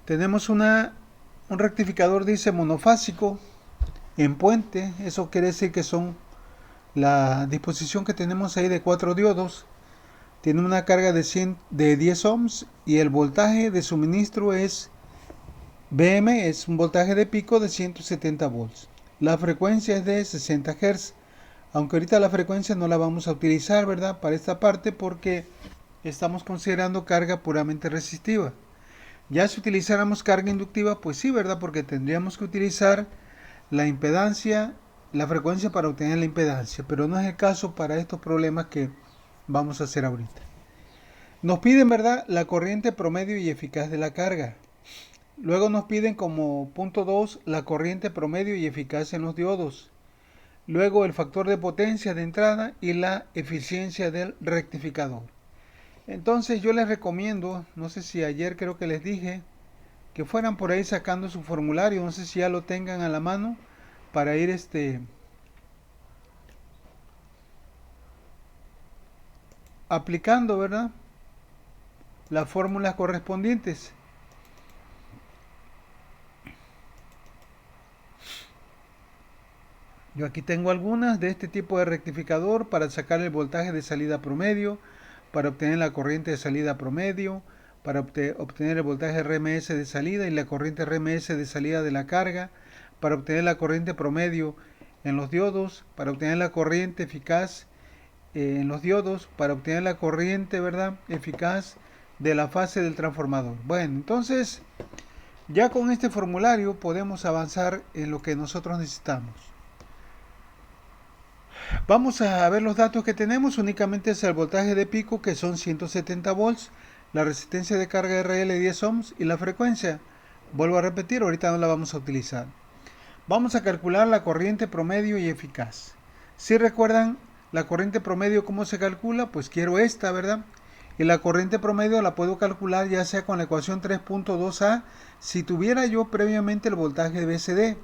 Tenemos un rectificador, dice monofásico, en puente. Eso quiere decir que son la disposición que tenemos ahí de 4 diodos. Tiene una carga de 10 ohms y el voltaje de suministro es BM, es un voltaje de pico de 170 volts. La frecuencia es de 60 Hz, aunque ahorita la frecuencia no la vamos a utilizar, ¿verdad? Para esta parte porque estamos considerando carga puramente resistiva. Ya si utilizáramos carga inductiva, pues sí, ¿verdad? Porque tendríamos que utilizar la impedancia, la frecuencia para obtener la impedancia, pero no es el caso para estos problemas que vamos a hacer ahorita. Nos piden, ¿verdad?, la corriente promedio y eficaz de la carga. Luego nos piden como punto 2 la corriente promedio y eficaz en los diodos. Luego el factor de potencia de entrada y la eficiencia del rectificador. Entonces yo les recomiendo, no sé si ayer creo que les dije, que fueran por ahí sacando su formulario, no sé si ya lo tengan a la mano para ir aplicando, ¿verdad?, las fórmulas correspondientes. Yo aquí tengo algunas de este tipo de rectificador para sacar el voltaje de salida promedio, para obtener la corriente de salida promedio, para obtener el voltaje RMS de salida y la corriente RMS de salida de la carga, para obtener la corriente promedio en los diodos, para obtener la corriente eficaz en los diodos, para obtener la corriente, ¿verdad?, eficaz de la fase del transformador. Bueno, entonces ya con este formulario podemos avanzar en lo que nosotros necesitamos. Vamos a ver los datos que tenemos. Únicamente es el voltaje de pico, que son 170 volts, la resistencia de carga RL 10 ohms y la frecuencia. Vuelvo a repetir, ahorita no la vamos a utilizar. Vamos a calcular la corriente promedio y eficaz. Si recuerdan la corriente promedio, ¿cómo se calcula? Pues quiero esta, ¿verdad? Y la corriente promedio la puedo calcular ya sea con la ecuación 3.2a si tuviera yo previamente el voltaje de BCD.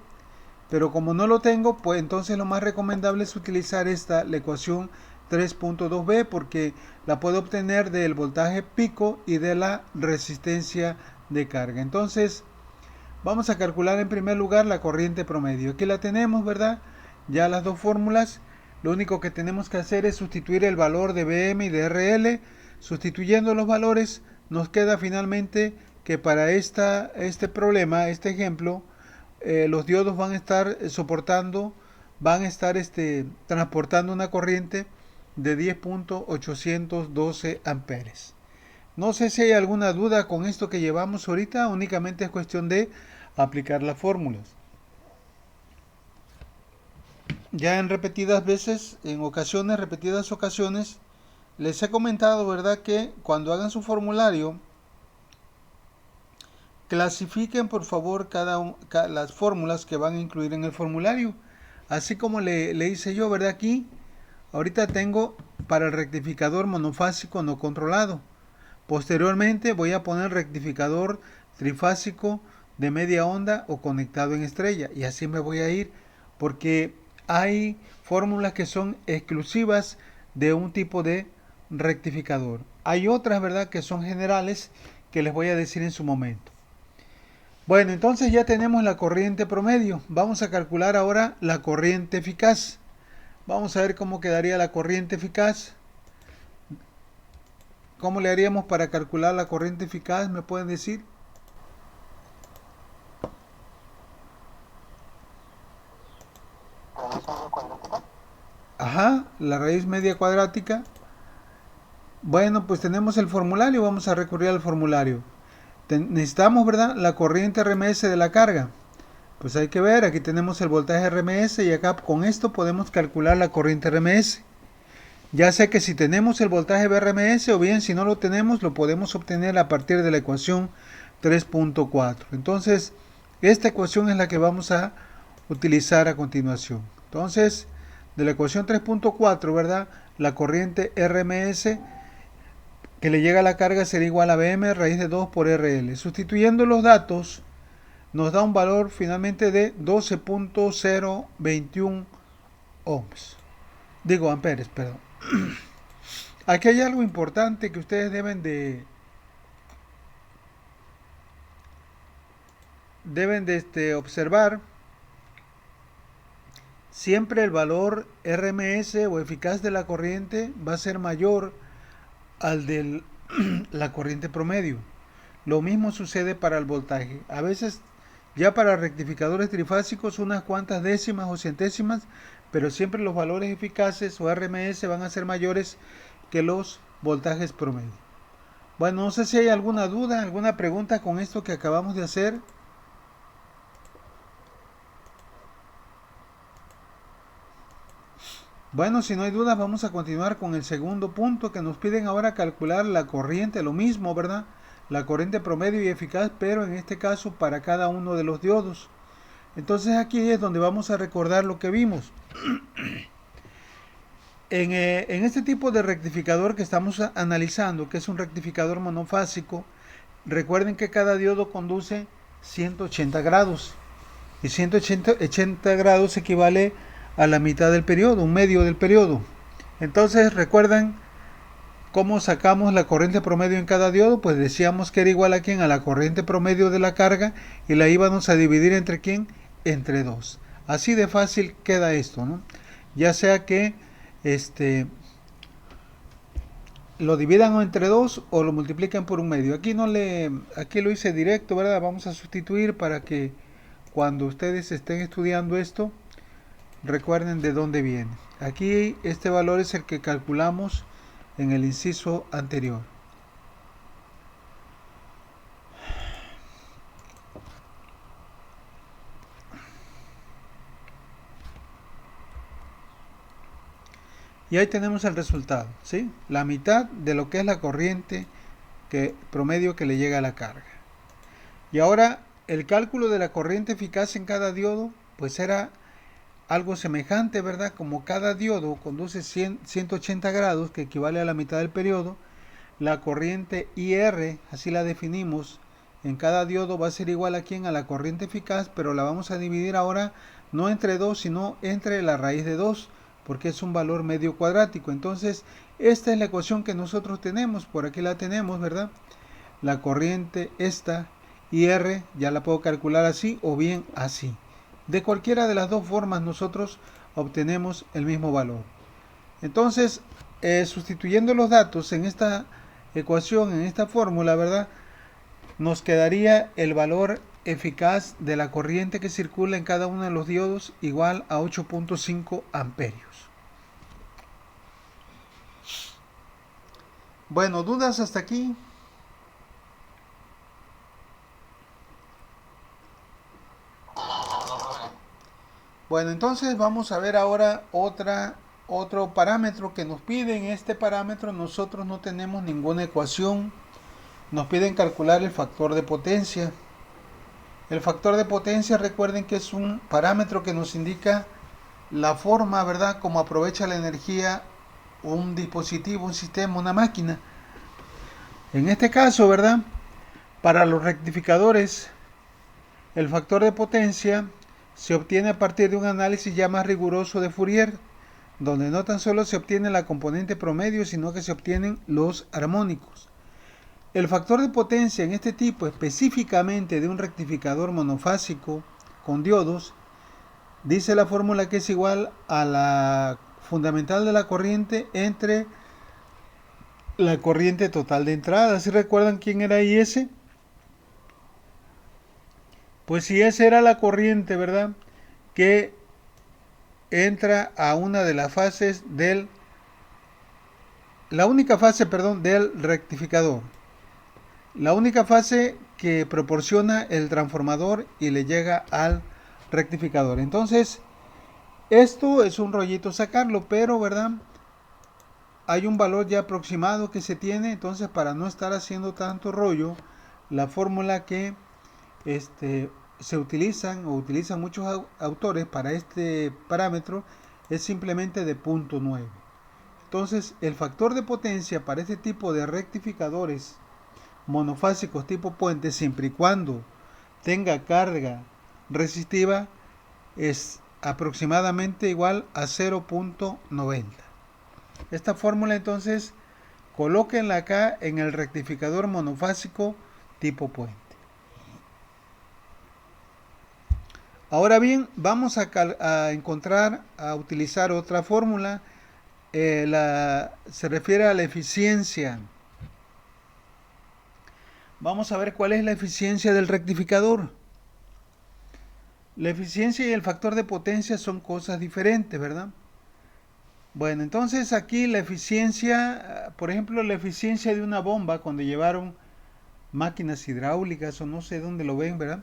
Pero como no lo tengo, pues entonces lo más recomendable es utilizar la ecuación 3.2b, porque la puedo obtener del voltaje pico y de la resistencia de carga. Entonces vamos a calcular en primer lugar la corriente promedio. Aquí la tenemos, ¿verdad? Ya las dos fórmulas. Lo único que tenemos que hacer es sustituir el valor de BM y de RL. Sustituyendo los valores nos queda finalmente que para este problema, este ejemplo, los diodos van a estar transportando una corriente de 10.812 amperes. No sé si hay alguna duda con esto que llevamos ahorita, únicamente es cuestión de aplicar las fórmulas. Ya en repetidas ocasiones, les he comentado, ¿verdad?, que cuando hagan su formulario, clasifiquen por favor las fórmulas que van a incluir en el formulario. Así como le hice yo, ¿verdad? Aquí, ahorita tengo para el rectificador monofásico no controlado. Posteriormente voy a poner rectificador trifásico de media onda o conectado en estrella. Y así me voy a ir porque hay fórmulas que son exclusivas de un tipo de rectificador. Hay otras, ¿verdad?, que son generales que les voy a decir en su momento. Bueno, entonces ya tenemos la corriente promedio. Vamos a calcular ahora la corriente eficaz. Vamos a ver cómo quedaría la corriente eficaz. ¿Cómo le haríamos para calcular la corriente eficaz? ¿Me pueden decir? Ajá, la raíz media cuadrática. Bueno, pues tenemos el formulario. Vamos a recurrir al formulario. Necesitamos, ¿verdad?, la corriente RMS de la carga. Pues hay que ver, aquí tenemos el voltaje RMS y acá con esto podemos calcular la corriente RMS. Ya sé que si tenemos el voltaje RMS o bien si no lo tenemos lo podemos obtener a partir de la ecuación 3.4. Entonces esta ecuación es la que vamos a utilizar a continuación. Entonces de la ecuación 3.4, ¿verdad?, la corriente RMS que le llega a la carga será igual a BM raíz de 2 por RL. Sustituyendo los datos nos da un valor finalmente de 12.021 ohms. Digo amperes, perdón. Aquí hay algo importante que ustedes deben deben de observar siempre el valor RMS o eficaz de la corriente va a ser mayor al de la corriente promedio. Lo mismo sucede para el voltaje. A veces ya para rectificadores trifásicos unas cuantas décimas o centésimas, pero siempre los valores eficaces o RMS van a ser mayores que los voltajes promedio. Bueno, no sé si hay alguna duda, alguna pregunta con esto que acabamos de hacer. Bueno, si no hay dudas, vamos a continuar con el segundo punto que nos piden ahora calcular la corriente, lo mismo, ¿verdad? La corriente promedio y eficaz, pero en este caso para cada uno de los diodos. Entonces aquí es donde vamos a recordar lo que vimos. En este tipo de rectificador que estamos analizando, que es un rectificador monofásico, recuerden que cada diodo conduce 180 grados. Y 180 grados equivale a la mitad del periodo, un medio del periodo. Entonces, ¿recuerdan cómo sacamos la corriente promedio en cada diodo? Pues decíamos que era igual a quién, a la corriente promedio de la carga, y la íbamos a dividir entre quién, entre 2. Así de fácil queda esto, ¿no? Ya sea que lo dividan entre 2 o lo multiplican por un medio. Aquí lo hice directo, ¿verdad? Vamos a sustituir para que cuando ustedes estén estudiando esto, recuerden de dónde viene. Aquí este valor es el que calculamos en el inciso anterior. Y ahí tenemos el resultado, ¿sí? La mitad de lo que es la corriente promedio que le llega a la carga. Y ahora el cálculo de la corriente eficaz en cada diodo, pues era algo semejante, ¿verdad? Como cada diodo conduce 180 grados, que equivale a la mitad del periodo, la corriente IR, así la definimos, en cada diodo va a ser igual a quién, a la corriente eficaz, pero la vamos a dividir ahora no entre 2, sino entre la raíz de 2, porque es un valor medio cuadrático. Entonces, esta es la ecuación que nosotros tenemos, por aquí la tenemos, ¿verdad? La corriente esta, IR, ya la puedo calcular así o bien así. De cualquiera de las dos formas nosotros obtenemos el mismo valor. Entonces, sustituyendo los datos en esta ecuación, en esta fórmula, ¿verdad? Nos quedaría el valor eficaz de la corriente que circula en cada uno de los diodos igual a 8.5 amperios. Bueno, ¿dudas hasta aquí? Bueno, entonces vamos a ver ahora otro parámetro que nos piden. Este parámetro nosotros no tenemos ninguna ecuación. Nos piden calcular el factor de potencia. El factor de potencia, recuerden que es un parámetro que nos indica la forma, ¿verdad?, como aprovecha la energía un dispositivo, un sistema, una máquina. En este caso, ¿verdad?, para los rectificadores, el factor de potencia se obtiene a partir de un análisis ya más riguroso de Fourier, donde no tan solo se obtiene la componente promedio, sino que se obtienen los armónicos. El factor de potencia en este tipo, específicamente de un rectificador monofásico con diodos, dice la fórmula que es igual a la fundamental de la corriente entre la corriente total de entrada. ¿Sí recuerdan quién era IS? Pues si esa era la corriente, ¿verdad?, que entra a una de las fases la única fase, del rectificador. La única fase que proporciona el transformador y le llega al rectificador. Entonces, esto es un rollito sacarlo, pero, ¿verdad?, hay un valor ya aproximado que se tiene. Entonces, para no estar haciendo tanto rollo, la fórmula que se utilizan muchos autores para este parámetro es simplemente de 0.9. Entonces, el factor de potencia para este tipo de rectificadores monofásicos tipo puente, siempre y cuando tenga carga resistiva, es aproximadamente igual a 0.90. Esta fórmula entonces colóquenla acá en el rectificador monofásico tipo puente. Ahora bien, vamos a encontrar, a utilizar otra fórmula. Se refiere a la eficiencia. Vamos a ver cuál es la eficiencia del rectificador. La eficiencia y el factor de potencia son cosas diferentes, ¿verdad? Bueno, entonces aquí la eficiencia, por ejemplo, la eficiencia de una bomba cuando llevaron máquinas hidráulicas o no sé dónde lo ven, ¿verdad?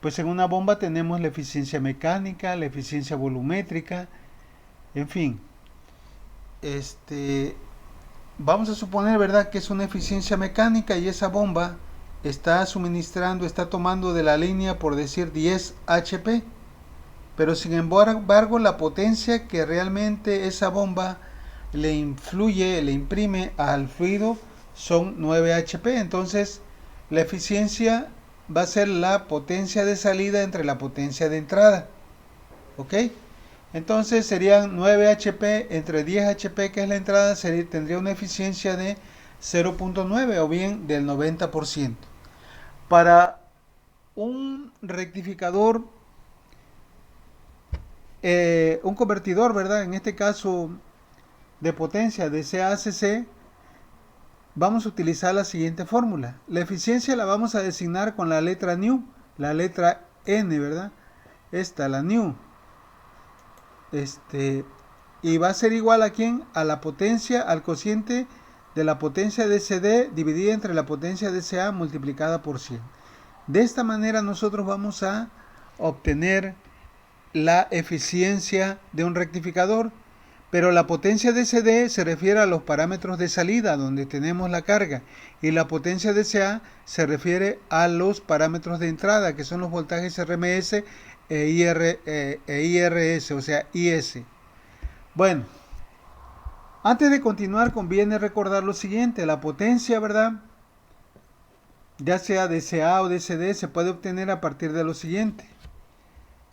Pues en una bomba tenemos la eficiencia mecánica, la eficiencia volumétrica, en fin. Vamos a suponer, ¿verdad?, que es una eficiencia mecánica y esa bomba está suministrando, está tomando de la línea, por decir, 10 HP. Pero sin embargo, la potencia que realmente esa bomba le influye, le imprime al fluido son 9 HP. Entonces, la eficiencia va a ser la potencia de salida entre la potencia de entrada. ¿Ok? Entonces serían 9 HP entre 10 HP, que es la entrada, tendría una eficiencia de 0.9 o bien del 90%. Para un rectificador, un convertidor, ¿verdad? En este caso de potencia de CACC, vamos a utilizar la siguiente fórmula. La eficiencia la vamos a designar con la letra nu, la letra N, ¿verdad? Esta, la nu. Y va a ser igual a ¿quién? A la potencia, al cociente de la potencia de CD dividida entre la potencia de CA multiplicada por 100. De esta manera nosotros vamos a obtener la eficiencia de un rectificador, pero la potencia de CD se refiere a los parámetros de salida donde tenemos la carga, y la potencia de CA se refiere a los parámetros de entrada, que son los voltajes RMS IRS, o sea, IS. Bueno, antes de continuar conviene recordar lo siguiente: la potencia, ¿verdad?, ya sea de CA o de CD, se puede obtener a partir de lo siguiente.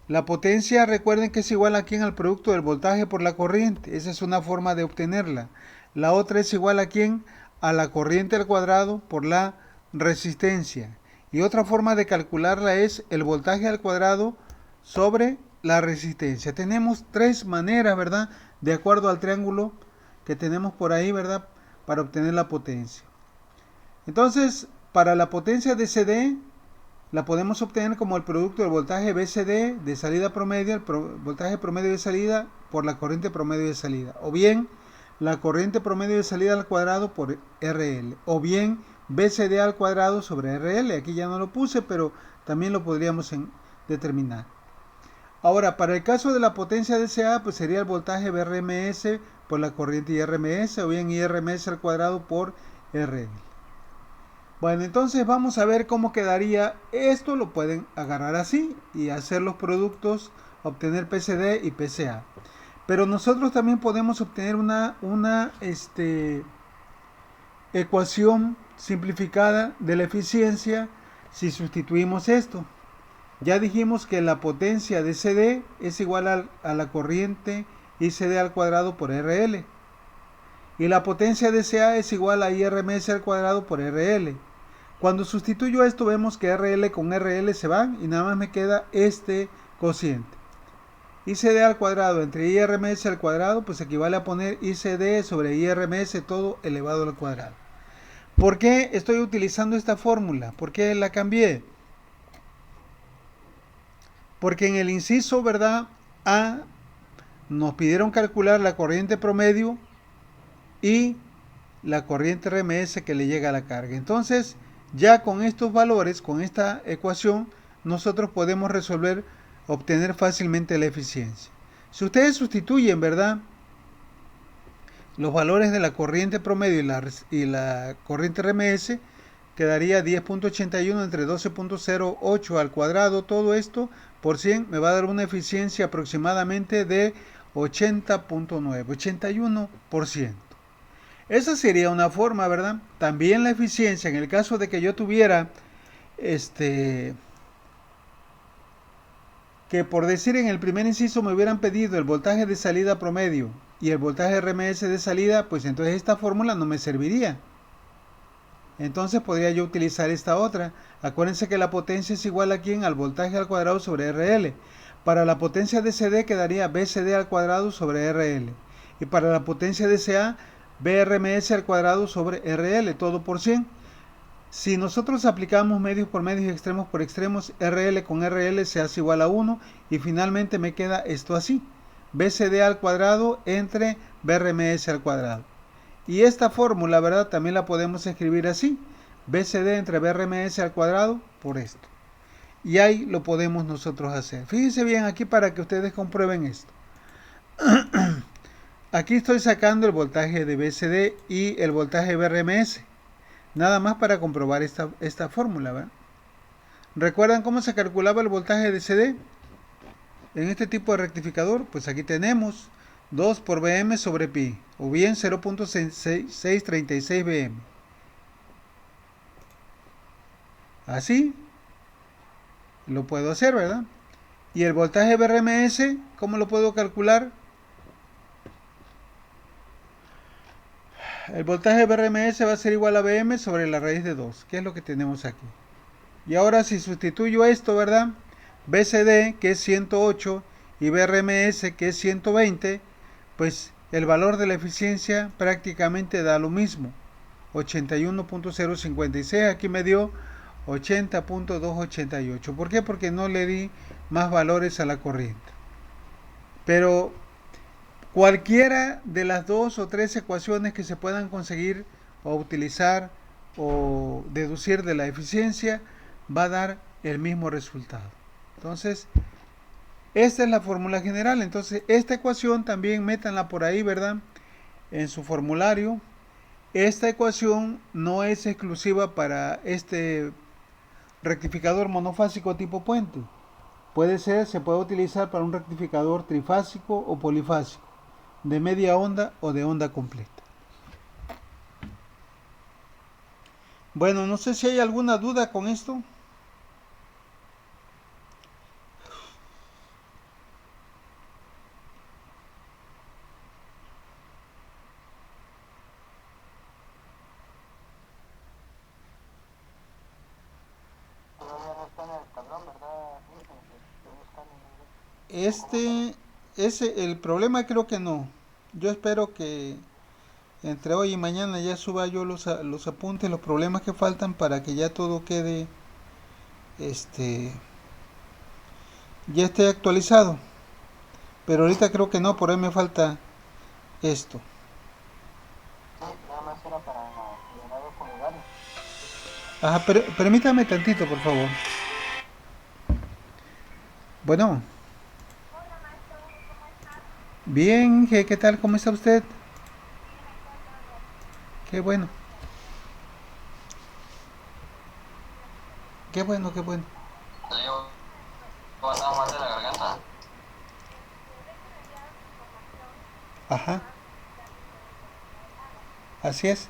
La potencia, recuerden que es igual a ¿quién? Al producto del voltaje por la corriente. Esa es una forma de obtenerla. La otra es igual a ¿quién? A la corriente al cuadrado por la resistencia. Y otra forma de calcularla es el voltaje al cuadrado sobre la resistencia. Tenemos tres maneras, ¿verdad?, de acuerdo al triángulo que tenemos por ahí, ¿verdad?, para obtener la potencia. Entonces, para la potencia de CD, la podemos obtener como el producto del voltaje BCD de salida promedio, el voltaje promedio de salida por la corriente promedio de salida, o bien la corriente promedio de salida al cuadrado por RL, o bien BCD al cuadrado sobre RL. Aquí ya no lo puse, pero también lo podríamos determinar. Ahora, para el caso de la potencia de CA, pues sería el voltaje BRMS por la corriente IRMS, o bien IRMS al cuadrado por RL. Bueno, entonces vamos a ver cómo quedaría esto. Lo pueden agarrar así y hacer los productos, obtener PCD y PCA. Pero nosotros también podemos obtener una ecuación simplificada de la eficiencia si sustituimos esto. Ya dijimos que la potencia de CD es igual a la corriente ICD al cuadrado por RL. Y la potencia de CA es igual a IRMS al cuadrado por RL. Cuando sustituyo esto, vemos que RL con RL se van y nada más me queda este cociente. ICD al cuadrado entre IRMS al cuadrado, pues equivale a poner ICD sobre IRMS todo elevado al cuadrado. ¿Por qué estoy utilizando esta fórmula? ¿Por qué la cambié? Porque en el inciso, ¿verdad?, A, nos pidieron calcular la corriente promedio y la corriente RMS que le llega a la carga. Entonces, ya con estos valores, con esta ecuación, nosotros podemos obtener fácilmente la eficiencia. Si ustedes sustituyen, ¿verdad?, los valores de la corriente promedio y la corriente RMS, quedaría 10.81 entre 12.08 al cuadrado. Todo esto por 100 me va a dar una eficiencia aproximadamente de 80.9, 81%. Esa sería una forma, ¿verdad? También la eficiencia, en el caso de que yo tuviera, que por decir en el primer inciso me hubieran pedido el voltaje de salida promedio y el voltaje RMS de salida, pues entonces esta fórmula no me serviría. Entonces podría yo utilizar esta otra. Acuérdense que la potencia es igual a ¿quién? Al voltaje al cuadrado sobre RL. Para la potencia de CD quedaría BCD al cuadrado sobre RL. Y para la potencia de CA, BRMS al cuadrado sobre RL, todo por 100. Si nosotros aplicamos medios por medios y extremos por extremos, RL con RL se hace igual a 1 y finalmente me queda esto así. BCD al cuadrado entre BRMS al cuadrado. Y esta fórmula, ¿verdad? También la podemos escribir así. BCD entre BRMS al cuadrado por esto. Y ahí lo podemos nosotros hacer. Fíjense bien aquí para que ustedes comprueben esto. Aquí estoy sacando el voltaje de BCD y el voltaje de BRMS. Nada más para comprobar esta fórmula, ¿verdad? ¿Recuerdan cómo se calculaba el voltaje de CD? En este tipo de rectificador, pues aquí tenemos 2 por Vm sobre pi, o bien 0.636 Vm. Así lo puedo hacer, ¿verdad? Y el voltaje BRMS, ¿cómo lo puedo calcular? El voltaje BRMS va a ser igual a Vm sobre la raíz de 2, que es lo que tenemos aquí. Y ahora si sustituyo esto, ¿verdad? BCD, que es 108, y BRMS, que es 120, pues el valor de la eficiencia prácticamente da lo mismo. 81.056, aquí me dio 80.288. ¿Por qué? Porque no le di más valores a la corriente. Pero cualquiera de las dos o tres ecuaciones que se puedan conseguir o utilizar o deducir de la eficiencia va a dar el mismo resultado. Entonces, esta es la fórmula general. Entonces, esta ecuación también métanla por ahí, ¿verdad? En su formulario. Esta ecuación no es exclusiva para este rectificador monofásico tipo puente. Se puede utilizar para un rectificador trifásico o polifásico, de media onda o de onda completa. Bueno, no sé si hay alguna duda con esto. Este, el problema creo que no. Yo espero que entre hoy y mañana ya suba yo los apuntes, los problemas que faltan para que ya todo quede, este, ya esté actualizado. Pero ahorita creo que no, por ahí me falta esto. Ajá, pero permítame tantito, por favor. Bueno, bien, ¿qué tal? ¿Cómo está usted? Qué bueno, qué bueno, qué bueno. Ajá, así es.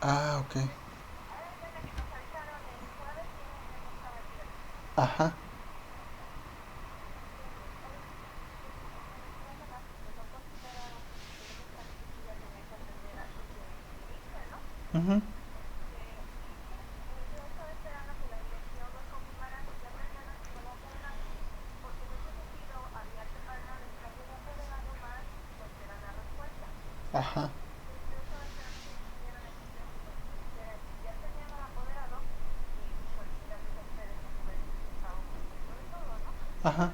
Ah, ok. Ajá. Ujú. Ajá. Ajá.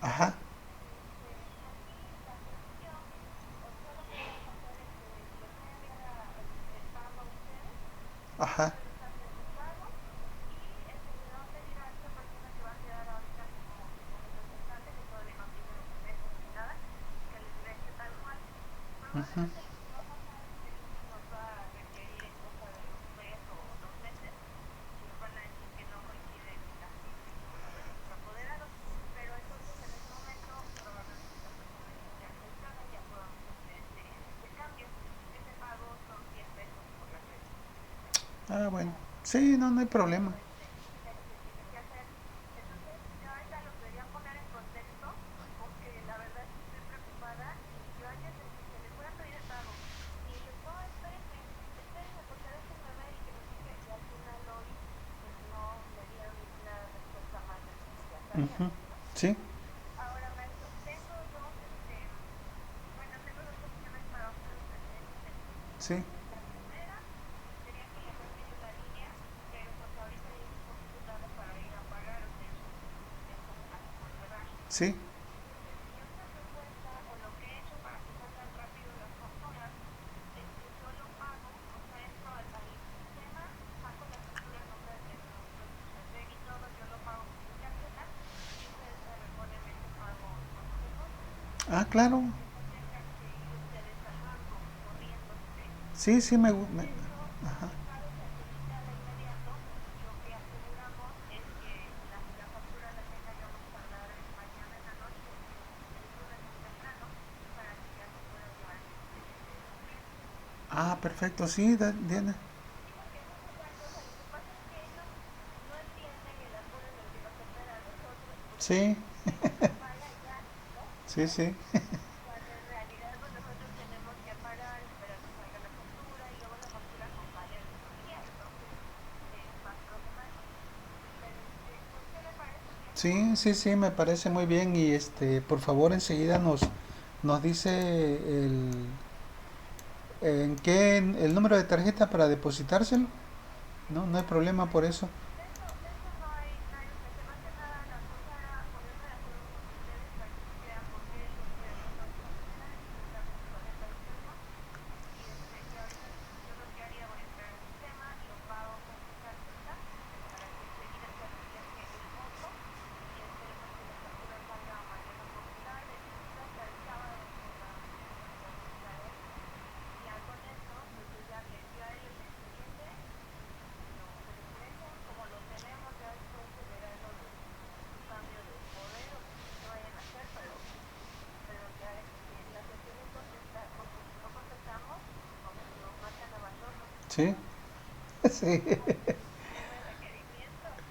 Ajá. Ujú. Ah, bueno. Sí, no, no hay problema. Ujú. Sí, sí. Sí. Ah, claro. Sí, sí, ajá. Ah, perfecto, sí, Diana. Sí, sí, sí. Sí, sí, sí, me parece muy bien y por favor enseguida nos dice el número de tarjeta para depositárselo. No, no hay problema por eso. Sí, sí,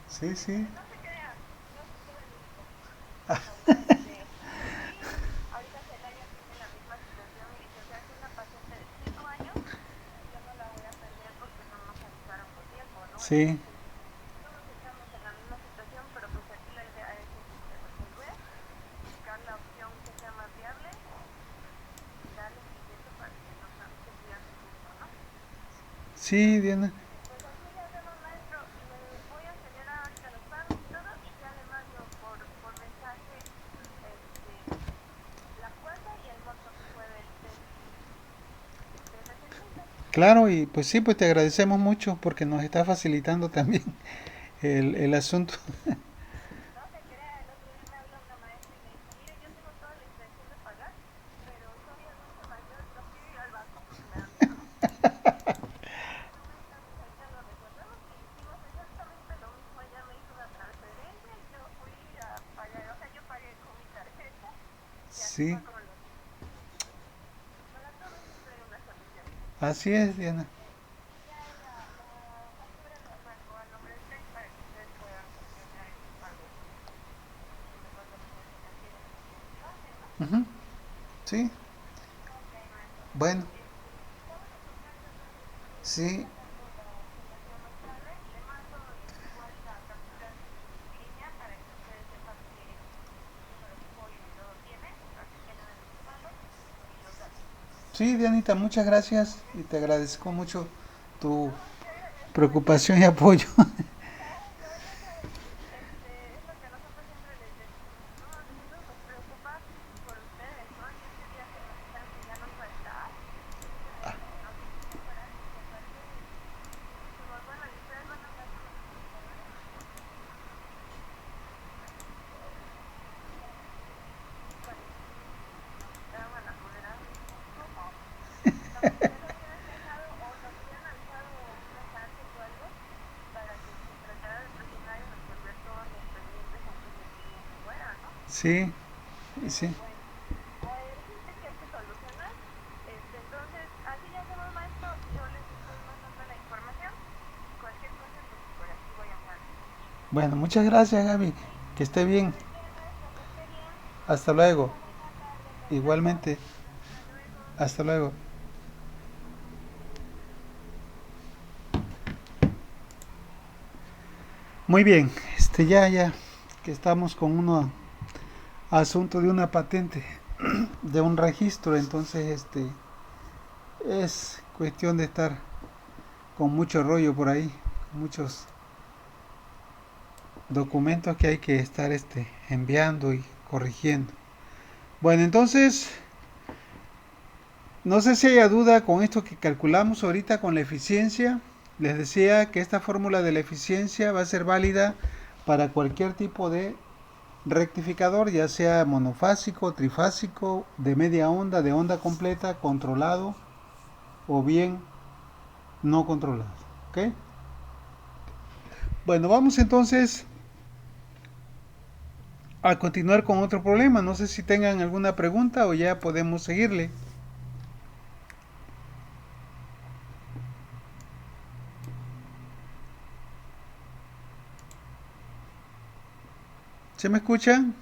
sí, sí. Sí, sí, Diana. Claro, y pues sí, pues te agradecemos mucho porque nos está facilitando también el asunto. Sí, así es, Diana. Ujú. Sí, bueno, sí, sí, Dianita, muchas gracias y te agradezco mucho tu preocupación y apoyo. Sí, sí. Bueno, el chiste es que hay que solucionar. Entonces, así ya hacemos, maestro. Yo les estoy mandando la información y cualquier cosa, pues por aquí voy a andar. Bueno, muchas gracias, Gaby. Que esté bien. ¿De qué, maestro? Que esté bien. Hasta Que tenga luego. una linda tarde. Nos vemos. Igualmente. Hasta luego. Hasta luego. Muy bien. Ya, que estamos con un asunto de una patente, de un registro, entonces, es cuestión de estar con mucho rollo por ahí, muchos documentos que hay que estar, enviando y corrigiendo. Bueno, entonces, no sé si haya duda con esto que calculamos ahorita con la eficiencia. Les decía que esta fórmula de la eficiencia va a ser válida para cualquier tipo de rectificador, ya sea monofásico, trifásico, de media onda, de onda completa, controlado o bien no controlado. ¿Ok? Bueno, vamos entonces a continuar con otro problema. No sé si tengan alguna pregunta o ya podemos seguirle. ¿Se me escuchan?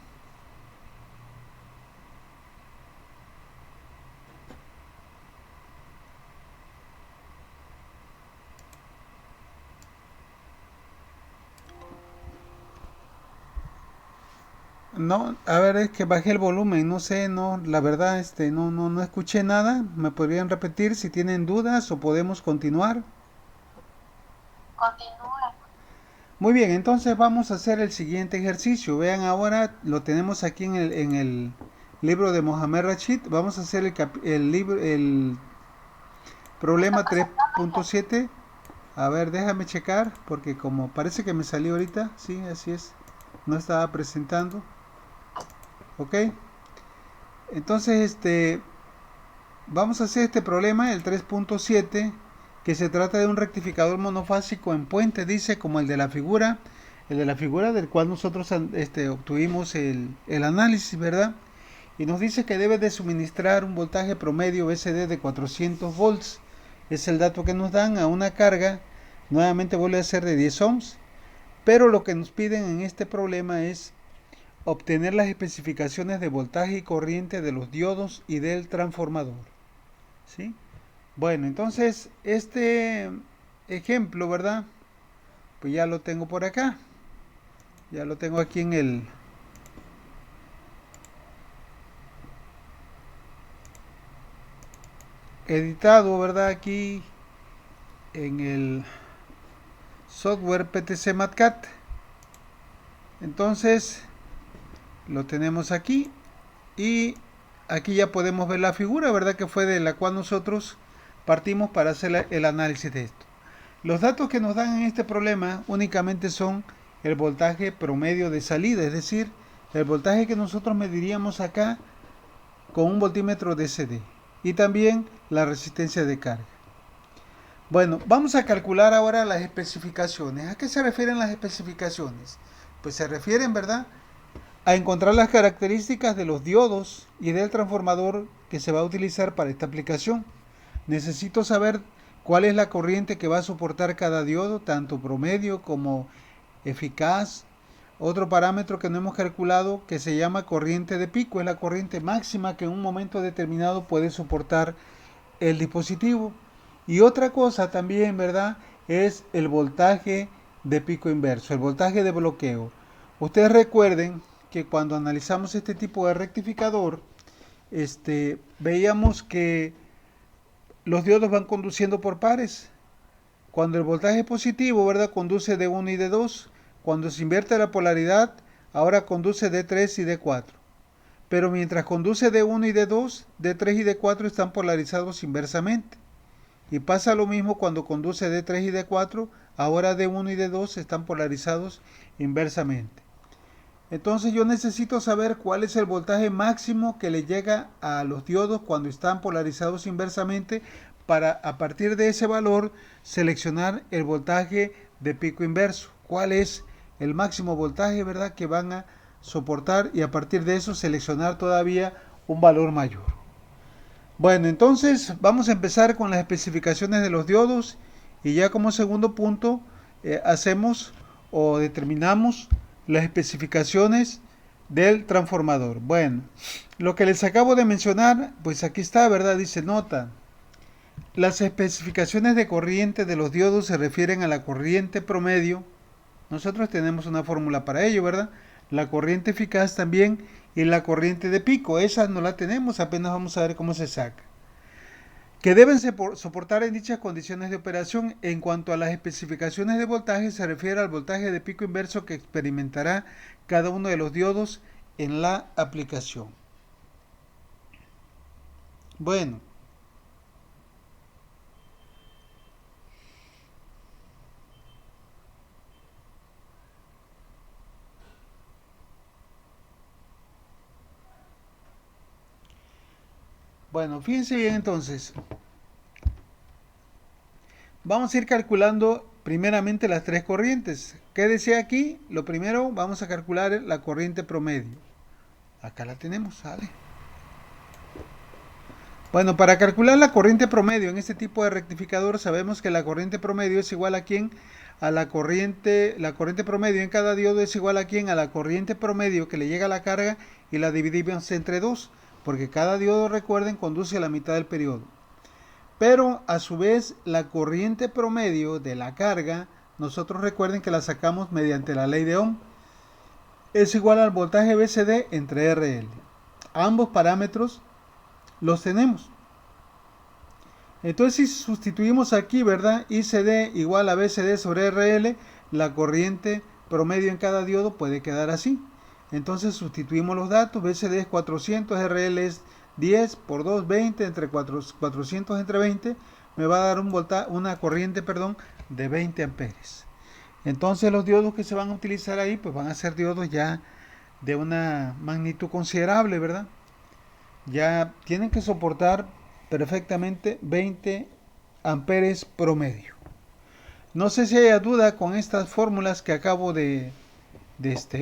No, a ver, es que bajé el volumen, no sé, no, la verdad, no escuché nada. ¿Me podrían repetir si tienen dudas o podemos continuar? Continúa. Muy bien, entonces vamos a hacer el siguiente ejercicio. Vean ahora, lo tenemos aquí en el libro de Mohamed Rashid. Vamos a hacer el Está problema pasando, maestro. 3.7. A ver, déjame checar, porque como parece que me salió ahorita, sí, así es. No estaba presentando. Ok, entonces vamos a hacer este problema, el 3.7, que se trata de un rectificador monofásico en puente, dice, como el de la figura del cual nosotros obtuvimos el análisis, ¿verdad? Y nos dice que debe de suministrar un voltaje promedio VCD de 400 volts. Es el dato que nos dan a una carga, nuevamente vuelve a ser de 10 ohms, pero lo que nos piden en este problema es obtener las especificaciones de voltaje y corriente de los diodos y del transformador. ¿Sí? Bueno, entonces este ejemplo, ¿verdad? Pues ya lo tengo por acá. Ya lo tengo aquí en el editado, ¿verdad? Aquí en el software PTC MatCat. Entonces lo tenemos aquí y aquí ya podemos ver la figura, ¿verdad? Que fue de la cual nosotros partimos para hacer el análisis de esto. Los datos que nos dan en este problema únicamente son el voltaje promedio de salida, es decir, el voltaje que nosotros mediríamos acá con un voltímetro DCD y también la resistencia de carga. Bueno, vamos a calcular ahora las especificaciones. ¿A qué se refieren las especificaciones? Pues se refieren, ¿verdad?, a encontrar las características de los diodos y del transformador que se va a utilizar para esta aplicación. Necesito saber cuál es la corriente que va a soportar cada diodo, tanto promedio como eficaz. Otro parámetro que no hemos calculado que se llama corriente de pico, es la corriente máxima que en un momento determinado puede soportar el dispositivo. Y otra cosa también, ¿verdad?, es el voltaje de pico inverso, el voltaje de bloqueo. Ustedes recuerden que cuando analizamos este tipo de rectificador, veíamos que los diodos van conduciendo por pares. Cuando el voltaje es positivo, ¿verdad?, conduce de 1 y de 2. Cuando se invierte la polaridad, ahora conduce de 3 y de 4. Pero mientras conduce de 1 y de 2, de 3 y de 4 están polarizados inversamente. Y pasa lo mismo cuando conduce de 3 y de 4, ahora de 1 y de 2 están polarizados inversamente. Entonces yo necesito saber cuál es el voltaje máximo que le llega a los diodos cuando están polarizados inversamente para a partir de ese valor seleccionar el voltaje de pico inverso. ¿Cuál es el máximo voltaje, verdad, que van a soportar y a partir de eso seleccionar todavía un valor mayor. Bueno, entonces vamos a empezar con las especificaciones de los diodos y ya como segundo punto hacemos o determinamos las especificaciones del transformador. Bueno, lo que les acabo de mencionar, pues aquí está, ¿verdad? Dice nota. Las especificaciones de corriente de los diodos se refieren a la corriente promedio. Nosotros tenemos una fórmula para ello, ¿verdad? La corriente eficaz también y la corriente de pico. Esa no la tenemos, apenas vamos a ver cómo se saca. Que deben soportar en dichas condiciones de operación. En cuanto a las especificaciones de voltaje, se refiere al voltaje de pico inverso que experimentará cada uno de los diodos en la aplicación. Bueno. Bueno, fíjense bien entonces. Vamos a ir calculando primeramente las tres corrientes. ¿Qué decía aquí? Lo primero, vamos a calcular la corriente promedio. Acá la tenemos, ¿sale? Bueno, para calcular la corriente promedio en este tipo de rectificador, sabemos que la corriente promedio es igual a quién? A la corriente promedio en cada diodo es igual a quién? A la corriente promedio que le llega a la carga y la dividimos entre 2, porque cada diodo, recuerden, conduce a la mitad del periodo. Pero a su vez la corriente promedio de la carga, nosotros recuerden que la sacamos mediante la ley de Ohm, es igual al voltaje BCD entre RL. Ambos parámetros los tenemos. Entonces si sustituimos aquí, ¿verdad? ICD igual a BCD sobre RL, la corriente promedio en cada diodo puede quedar así. Entonces sustituimos los datos, BCD es 400, RL es 10 por 2, 20, entre 400 entre 20, me va a dar una corriente de 20 amperes. Entonces los diodos que se van a utilizar ahí, pues van a ser diodos ya de una magnitud considerable, ¿verdad? Ya tienen que soportar perfectamente 20 amperes promedio. No sé si haya duda con estas fórmulas que acabo de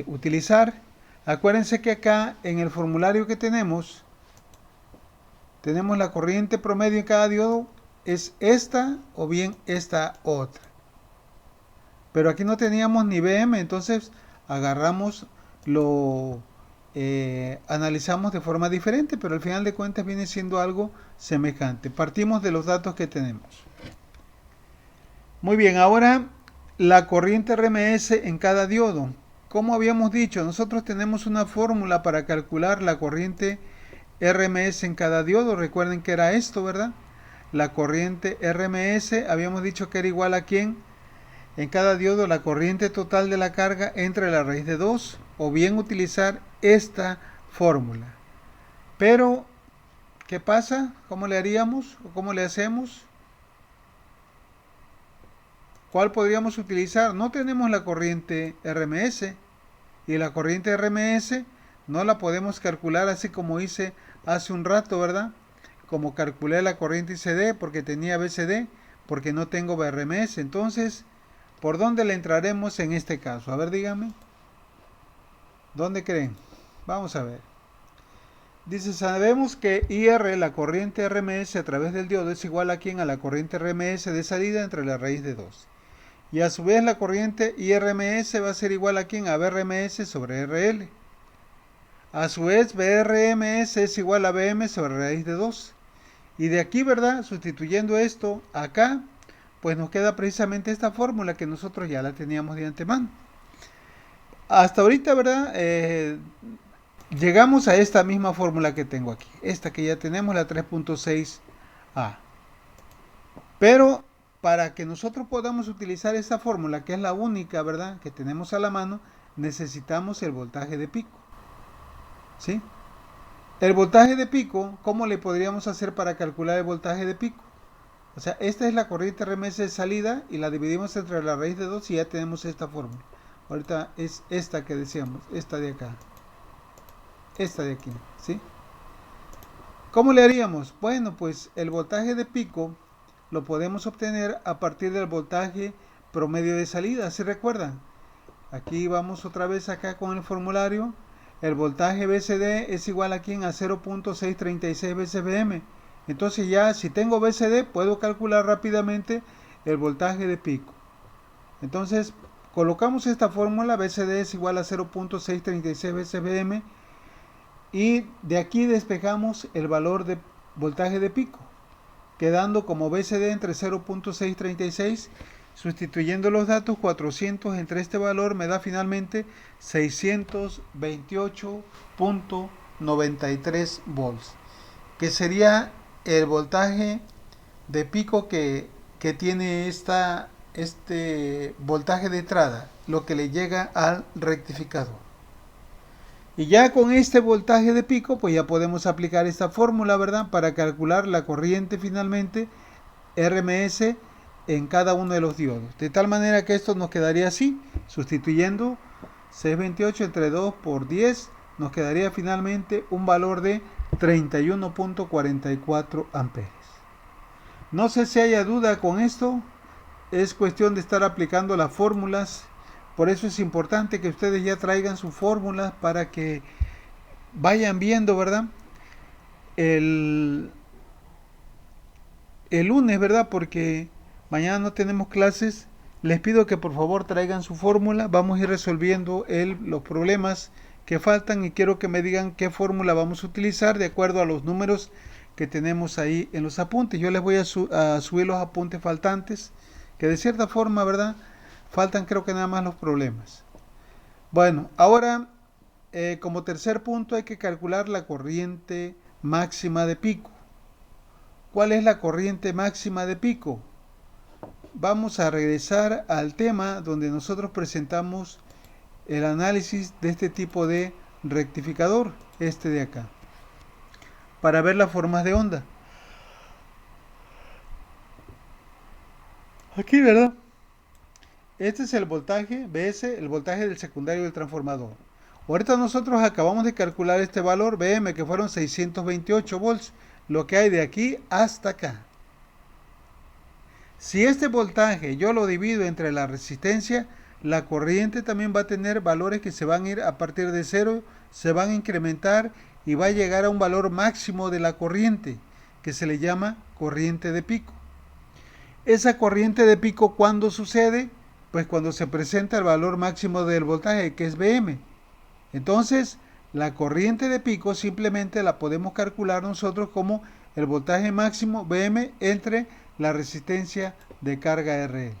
utilizar. Acuérdense que acá en el formulario que tenemos la corriente promedio en cada diodo es esta o bien esta otra. Pero aquí no teníamos ni BM, entonces agarramos analizamos de forma diferente, pero al final de cuentas viene siendo algo semejante. Partimos de los datos que tenemos. Muy bien, ahora la corriente RMS en cada diodo. Como habíamos dicho, nosotros tenemos una fórmula para calcular la corriente RMS en cada diodo. Recuerden que era esto, ¿verdad? La corriente RMS, habíamos dicho que era igual a ¿quién? En cada diodo la corriente total de la carga entre la raíz de 2, o bien utilizar esta fórmula. Pero, ¿qué pasa? ¿Cómo le haríamos? ¿O cómo le hacemos? ¿Cuál podríamos utilizar? No tenemos la corriente RMS, y la corriente RMS no la podemos calcular así como hice hace un rato, ¿verdad? Como calculé la corriente ICD porque tenía BCD, porque no tengo RMS. Entonces, ¿por dónde le entraremos en este caso? A ver, díganme. ¿Dónde creen? Vamos a ver. Dice, sabemos que IR, la corriente RMS a través del diodo, es igual a ¿quién? A la corriente RMS de salida entre la raíz de 2. Y a su vez la corriente IRMS va a ser igual a ¿quién? A BRMS sobre RL. A su vez BRMS es igual a BM sobre raíz de 2. Y de aquí, ¿verdad? Sustituyendo esto acá, pues nos queda precisamente esta fórmula que nosotros ya la teníamos de antemano. Hasta ahorita, ¿verdad? Llegamos a esta misma fórmula que tengo aquí. Esta que ya tenemos, la 3.6a. Pero para que nosotros podamos utilizar esta fórmula, que es la única, ¿verdad?, que tenemos a la mano, necesitamos el voltaje de pico. ¿Sí? El voltaje de pico, ¿cómo le podríamos hacer para calcular el voltaje de pico? O sea, esta es la corriente RMS de salida y la dividimos entre la raíz de 2 y ya tenemos esta fórmula. Ahorita es esta que decíamos, esta de acá. Esta de aquí, ¿sí? ¿Cómo le haríamos? Bueno, pues el voltaje de pico lo podemos obtener a partir del voltaje promedio de salida, ¿se recuerdan? Aquí vamos otra vez acá con el formulario. el voltaje BCD es igual aquí a 0.636 BCBM. Entonces ya si tengo BCD puedo calcular rápidamente el voltaje de pico. Entonces colocamos esta fórmula, BCD es igual a 0.636 BCBM, y de aquí despejamos el valor de voltaje de pico, quedando como BCD entre 0.636, sustituyendo los datos 400 entre este valor me da finalmente 628.93 volts, que sería el voltaje de pico que tiene este voltaje de entrada, lo que le llega al rectificador. Y ya con este voltaje de pico, pues ya podemos aplicar esta fórmula, ¿verdad? Para calcular la corriente finalmente RMS en cada uno de los diodos. De tal manera que esto nos quedaría así, sustituyendo 628 entre 2 por 10, nos quedaría finalmente un valor de 31.44 amperes. No sé si haya duda con esto, es cuestión de estar aplicando las fórmulas. Por eso es importante que ustedes ya traigan sus fórmulas para que vayan viendo, ¿verdad? El lunes, ¿verdad? Porque mañana no tenemos clases. Les pido que por favor traigan su fórmula. Vamos a ir resolviendo los problemas que faltan y quiero que me digan qué fórmula vamos a utilizar de acuerdo a los números que tenemos ahí en los apuntes. Yo les voy a subir los apuntes faltantes, que de cierta forma, ¿verdad? Faltan creo que nada más los problemas. Bueno, ahora como tercer punto hay que calcular la corriente máxima de pico. ¿Cuál es la corriente máxima de pico? Vamos a regresar al tema donde nosotros presentamos el análisis de este tipo de rectificador, este de acá, para ver las formas de onda. Aquí, ¿verdad? Este es el voltaje BS, el voltaje del secundario del transformador. Ahorita nosotros acabamos de calcular este valor BM, que fueron 628 volts, lo que hay de aquí hasta acá. Si este voltaje yo lo divido entre la resistencia, la corriente también va a tener valores que se van a ir a partir de cero, se van a incrementar y va a llegar a un valor máximo de la corriente, que se le llama corriente de pico. Esa corriente de pico, ¿cuándo sucede? Pues cuando se presenta el valor máximo del voltaje, que es Bm. Entonces, la corriente de pico simplemente la podemos calcular nosotros como el voltaje máximo Bm entre la resistencia de carga RL,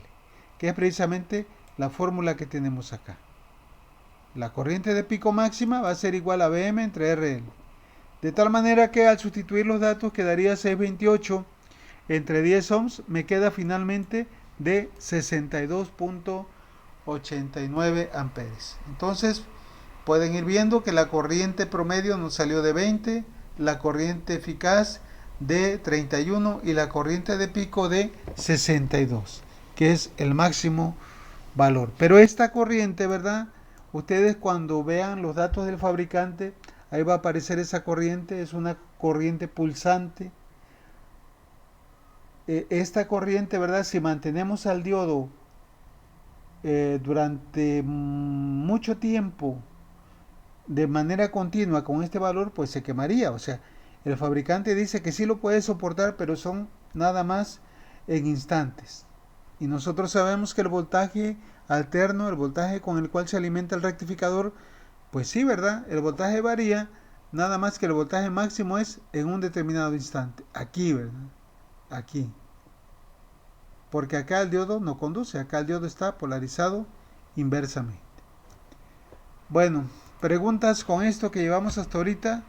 que es precisamente la fórmula que tenemos acá. La corriente de pico máxima va a ser igual a Bm entre RL. De tal manera que al sustituir los datos quedaría 628 entre 10 ohms, me queda finalmente de 62.89 amperes. Entonces pueden ir viendo que la corriente promedio nos salió de 20, la corriente eficaz de 31 y la corriente de pico de 62, que es el máximo valor. Pero esta corriente, ¿verdad? Ustedes cuando vean los datos del fabricante, ahí va a aparecer esa corriente, es una corriente pulsante. Esta corriente, ¿verdad? Si mantenemos al diodo durante mucho tiempo de manera continua con este valor, pues se quemaría. O sea, el fabricante dice que sí lo puede soportar, pero son nada más en instantes. Y nosotros sabemos que el voltaje alterno, el voltaje con el cual se alimenta el rectificador, pues sí, ¿verdad? El voltaje varía, nada más que el voltaje máximo es en un determinado instante. Aquí, ¿verdad? Aquí. Porque acá el diodo no conduce, acá el diodo está polarizado inversamente. Bueno, preguntas con esto que llevamos hasta ahorita.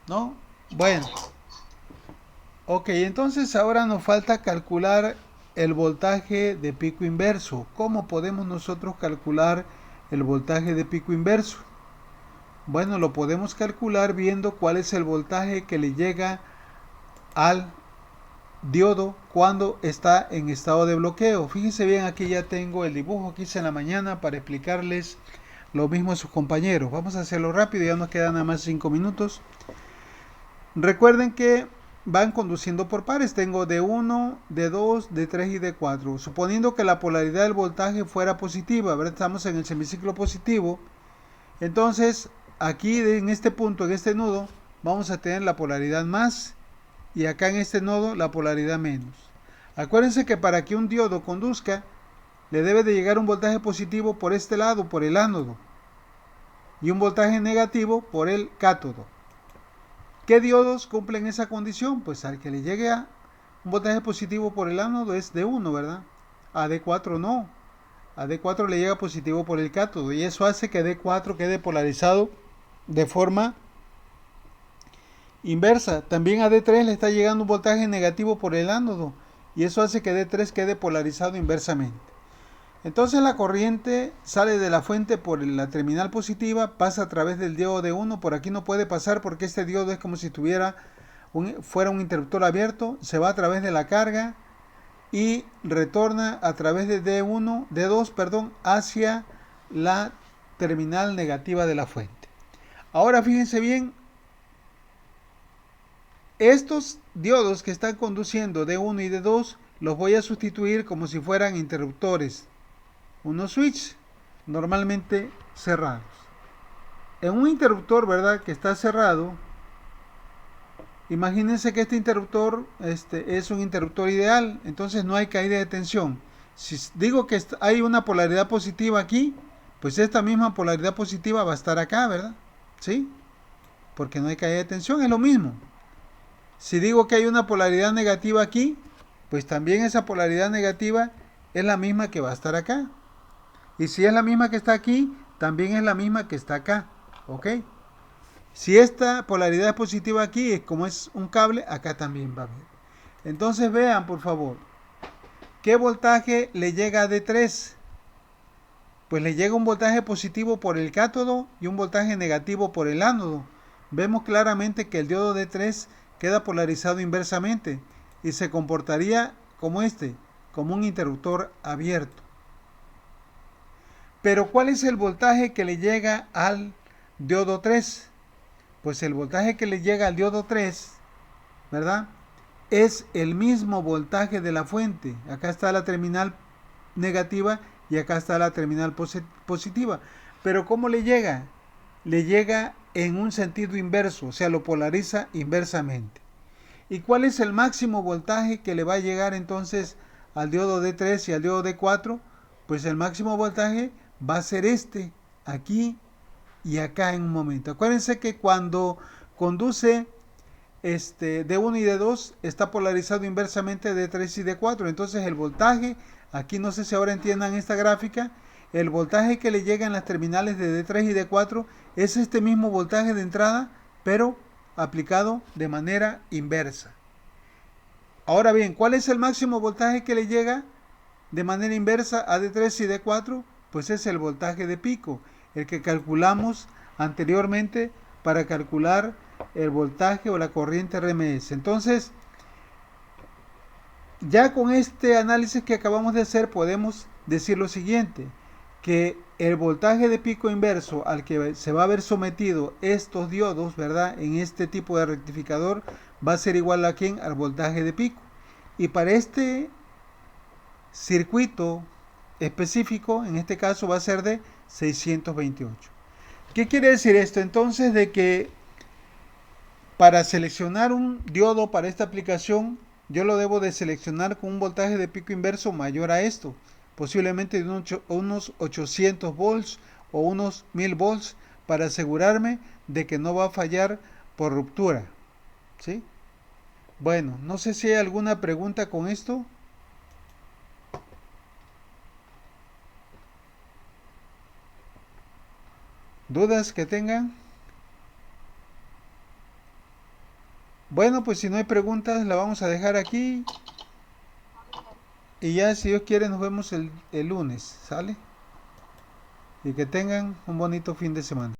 ¿No? Bueno. Ok, entonces ahora nos falta calcular el voltaje de pico inverso. ¿Cómo podemos nosotros calcular el voltaje de pico inverso? Bueno, lo podemos calcular viendo cuál es el voltaje que le llega al diodo cuando está en estado de bloqueo. Fíjense bien, aquí ya tengo el dibujo que hice en la mañana para explicarles lo mismo a sus compañeros. Vamos a hacerlo rápido, ya nos quedan nada más 5 minutos. Recuerden que van conduciendo por pares. Tengo D1, D2, D3 y D4. Suponiendo que la polaridad del voltaje fuera positiva, ¿verdad? Estamos en el semiciclo positivo. Entonces, aquí en este punto, en este nodo, vamos a tener la polaridad más y acá en este nodo la polaridad menos. Acuérdense que para que un diodo conduzca, le debe de llegar un voltaje positivo por este lado, por el ánodo, y un voltaje negativo por el cátodo. ¿Qué diodos cumplen esa condición? Pues al que le llegue un voltaje positivo por el ánodo es D1, ¿verdad? A D4 no. A D4 le llega positivo por el cátodo y eso hace que D4 quede polarizado de forma inversa. También a D3 le está llegando un voltaje negativo por el ánodo y eso hace que D3 quede polarizado inversamente. Entonces la corriente sale de la fuente por la terminal positiva, pasa a través del diodo D1, por aquí no puede pasar porque este diodo es como si fuera un interruptor abierto, se va a través de la carga y retorna a través de D2, hacia la terminal negativa de la fuente. Ahora fíjense bien, estos diodos que están conduciendo D1 y D2 los voy a sustituir como si fueran interruptores, unos switch normalmente cerrados. En un interruptor, ¿verdad?, que está cerrado, imagínense que este interruptor es un interruptor ideal, entonces no hay caída de tensión. Si digo que hay una polaridad positiva aquí, pues esta misma polaridad positiva va a estar acá, ¿verdad? ¿Sí? Porque no hay caída de tensión, es lo mismo. Si digo que hay una polaridad negativa aquí, pues también esa polaridad negativa es la misma que va a estar acá. Y si es la misma que está aquí, también es la misma que está acá. ¿Ok? Si esta polaridad es positiva aquí, como es un cable, acá también va a haber. Entonces vean, por favor, ¿qué voltaje le llega a D3? Pues le llega un voltaje positivo por el cátodo y un voltaje negativo por el ánodo. Vemos claramente que el diodo D3 queda polarizado inversamente y se comportaría como un interruptor abierto. Pero ¿cuál es el voltaje que le llega al diodo 3? Pues el voltaje que le llega al diodo 3, ¿verdad?, es el mismo voltaje de la fuente. Acá está la terminal negativa y acá está la terminal positiva. Pero ¿cómo le llega? Le llega en un sentido inverso, o sea, lo polariza inversamente. ¿Y cuál es el máximo voltaje que le va a llegar entonces al diodo D3 y al diodo D4? Pues el máximo voltaje va a ser aquí y acá en un momento. Acuérdense que cuando conduce D1 y D2 está polarizado inversamente D3 y D4. Entonces el voltaje, aquí no sé si ahora entiendan esta gráfica, el voltaje que le llega en las terminales de D3 y D4 es este mismo voltaje de entrada, pero aplicado de manera inversa. Ahora bien, ¿cuál es el máximo voltaje que le llega de manera inversa a D3 y D4? Pues es el voltaje de pico, el que calculamos anteriormente para calcular el voltaje o la corriente RMS. Entonces, ya con este análisis que acabamos de hacer podemos decir lo siguiente, que el voltaje de pico inverso al que se va a ver sometido estos diodos, ¿verdad?, en este tipo de rectificador va a ser igual a ¿quién? Al voltaje de pico. Y para este circuito específico, en este caso va a ser de 628. ¿Qué quiere decir esto? Entonces, de que para seleccionar un diodo para esta aplicación, yo lo debo de seleccionar con un voltaje de pico inverso mayor a esto, posiblemente de unos 800 volts o unos 1000 volts, para asegurarme de que no va a fallar por ruptura. ¿Sí? Bueno, no sé si hay alguna pregunta con esto. ¿Dudas que tengan? Bueno, pues si no hay preguntas, la vamos a dejar aquí. Y ya, si Dios quiere, nos vemos el lunes. ¿Sale? Y que tengan un bonito fin de semana.